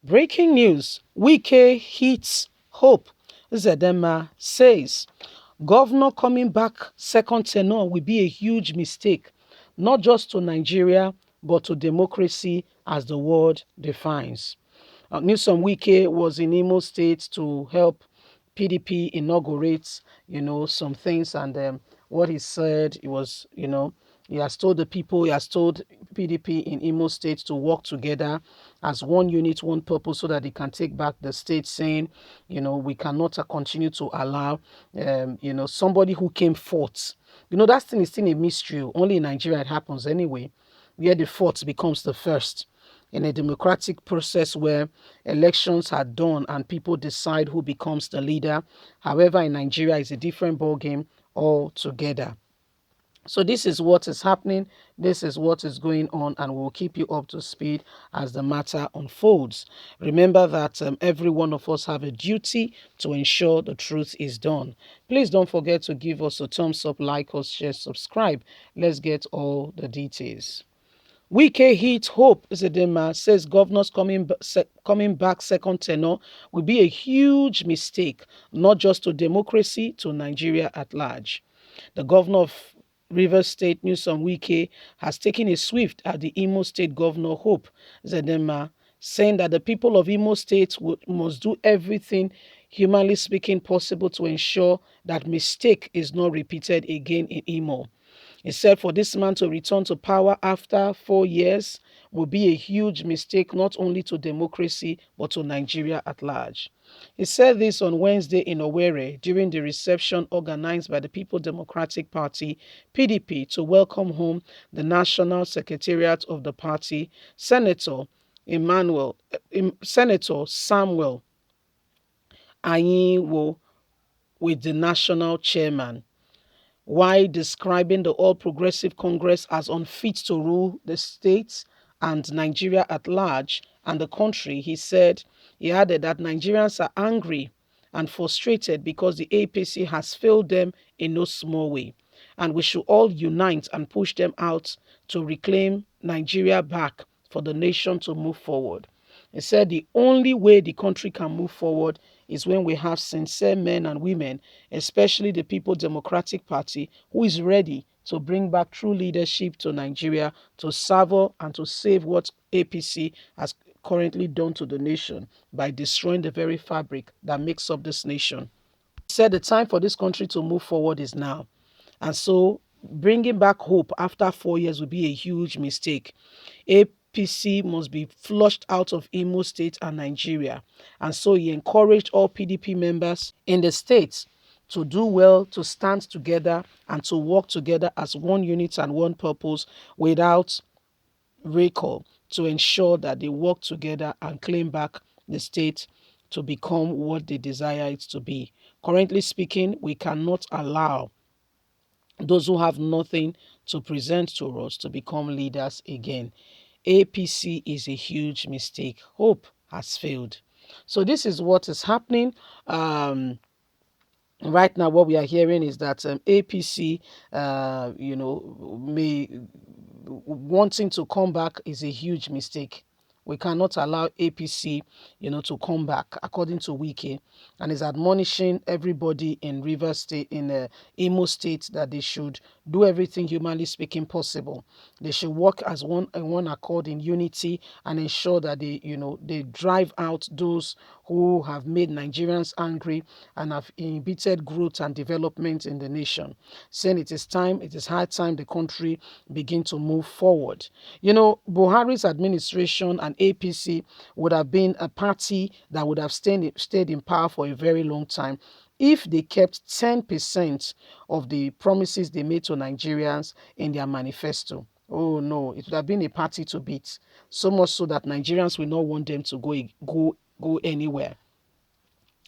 Breaking news: Wike hits hope. Uzodinma says governor coming back second tenure will be a huge mistake, not just to Nigeria, but to democracy as the world defines. Newsom Wike was in Imo State to help PDP inaugurate, some things. And what he said, it was, he has told the people, he has told PDP in Imo State to work together as one unit, one purpose, so that they can take back the state, saying, we cannot continue to allow, somebody who came fourth. That thing is still a mystery. Only in Nigeria it happens anyway, where the fourth becomes the first in a democratic process where elections are done and people decide who becomes the leader. However, in Nigeria, it's a different ballgame altogether. So this is what is happening. This is what is going on, and we'll keep you up to speed as the matter unfolds. Remember that every one of us have a duty to ensure the truth is done. Please don't forget to give us a thumbs up, like us, share, subscribe. Let's get all the details. Wike hit hope. Uzodinma says governors coming back second tenure will be a huge mistake, not just to democracy, to Nigeria at large. The governor of Rivers State, Newsom Wike, has taken a swift at the Imo State Governor Hope Uzodinma, saying that the people of Imo State must do everything, humanly speaking, possible to ensure that mistake is not repeated again in Imo. He said for this man to return to power after 4 years would be a huge mistake, not only to democracy, but to Nigeria at large. He said this on Wednesday in Owerri during the reception organized by the People Democratic Party, PDP, to welcome home the National Secretariat of the party, Senator Samuel Ayinwo, with the national chairman. While describing the All Progressive Congress as unfit to rule the states and Nigeria at large and the country, he added that Nigerians are angry and frustrated because the APC has failed them in no small way, and we should all unite and push them out to reclaim Nigeria back for the nation to move forward. He said the only way the country can move forward is when we have sincere men and women, especially the People Democratic Party, who is ready to bring back true leadership to Nigeria, to savour and to save what APC has currently done to the nation by destroying the very fabric that makes up this nation. He said the time for this country to move forward is now. And so bringing back hope after 4 years would be a huge mistake. APC must be flushed out of Imo State and Nigeria. And so he encouraged all PDP members in the states to do well, to stand together and to work together as one unit and one purpose without recall, to ensure that they work together and claim back the state to become what they desire it to be. Currently speaking, we cannot allow those who have nothing to present to us to become leaders again. APC is a huge mistake. Hope has failed. So this is what is happening. Right now, what we are hearing is that APC, may wanting to come back is a huge mistake. We cannot allow APC, to come back, according to Wike, and is admonishing everybody in Rivers State, in Imo State, that they should do everything humanly speaking possible. They should work as one in one accord, in unity, and ensure that they drive out those who have made Nigerians angry and have inhibited growth and development in the nation. Saying it is high time the country begin to move forward. Buhari's administration and APC would have been a party that would have stayed in power for a very long time if they kept 10% of the promises they made to Nigerians in their manifesto. Oh no, it would have been a party to beat. So much so that Nigerians will not want them to go anywhere.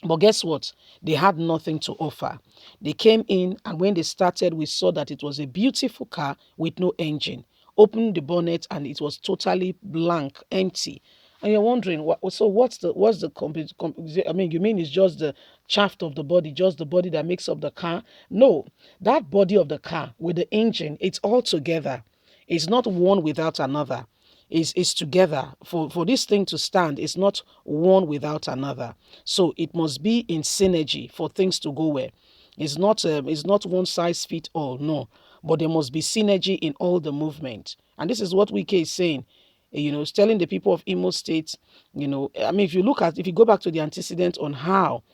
But guess what? They had nothing to offer. They came in, and when they started, we saw that it was a beautiful car with no engine. Opened the bonnet, and it was totally blank, empty. And you're wondering, what's the I mean, you mean it's just the shaft of the body, just the body that makes up the car? No, that body of the car with the engine, it's all together. It's not one without another. is together. For this thing to stand, it's not one without another. So it must be in synergy for things to go well. It's not one size fit all, no, but there must be synergy in all the movement. And this is what Wike is saying. It's telling the people of Imo State, I mean, if you go back to the antecedent on how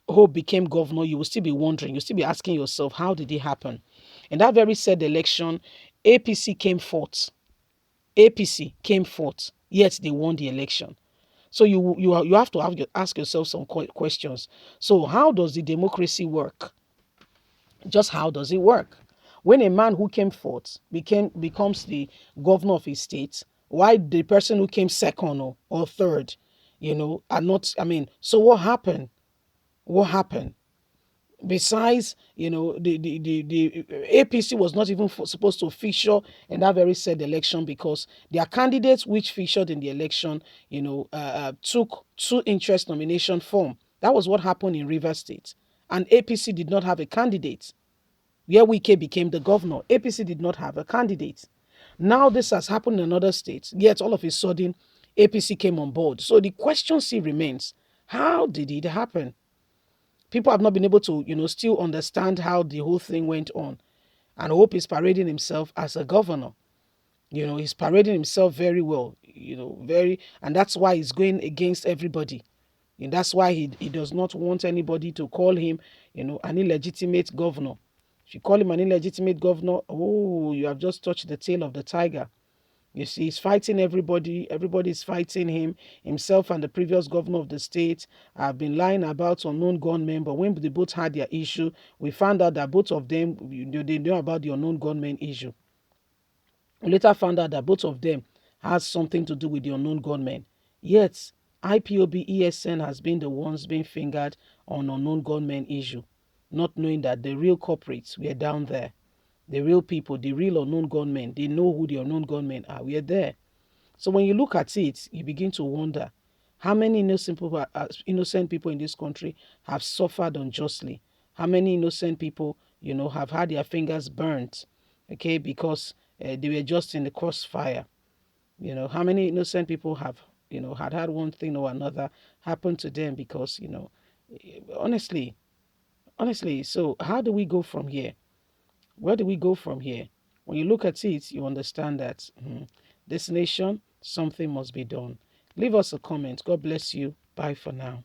Hope became governor, you will still be wondering, you'll still be asking yourself, how did it happen? In that very said election, APC came fourth. APC came fourth, yet they won the election. So you have to ask yourself some questions. So how does the democracy work? Just how does it work? When a man who came fourth becomes the governor of his state, why the person who came second or third, are not? I mean, so what happened? What happened? Besides, the APC was not even supposed to feature in that very said election because their candidates which featured in the election, took two interest nomination form. That was what happened in Rivers State. And APC did not have a candidate. Where Wike became the governor, APC did not have a candidate. Now this has happened in another state, yet all of a sudden, APC came on board. So the question still remains, how did it happen? People have not been able to, still understand how the whole thing went on. And Hope is parading himself as a governor. He's parading himself very well, and that's why he's going against everybody. And that's why he does not want anybody to call him, an illegitimate governor. If you call him an illegitimate governor, oh, you have just touched the tail of the tiger. You see, he's fighting everybody. Everybody's fighting him. Himself and the previous governor of the state have been lying about unknown gunmen. But when they both had their issue, we found out that both of them, they know about the unknown gunmen issue. We later found out that both of them has something to do with the unknown gunmen. Yet, IPOB ESN has been the ones being fingered on unknown gunmen issue, not knowing that the real culprits were down there. The real people, the real unknown gunmen, they know who the unknown gunmen are. We're there. So when you look at it, you begin to wonder how many innocent people in this country have suffered unjustly. How many innocent people, have had their fingers burnt, okay, because they were just in the crossfire. How many innocent people have, had one thing or another happen to them because, honestly, so how do we go from here? Where do we go from here? When you look at it, you understand that this nation, something must be done. Leave us a comment. God bless you. Bye for now.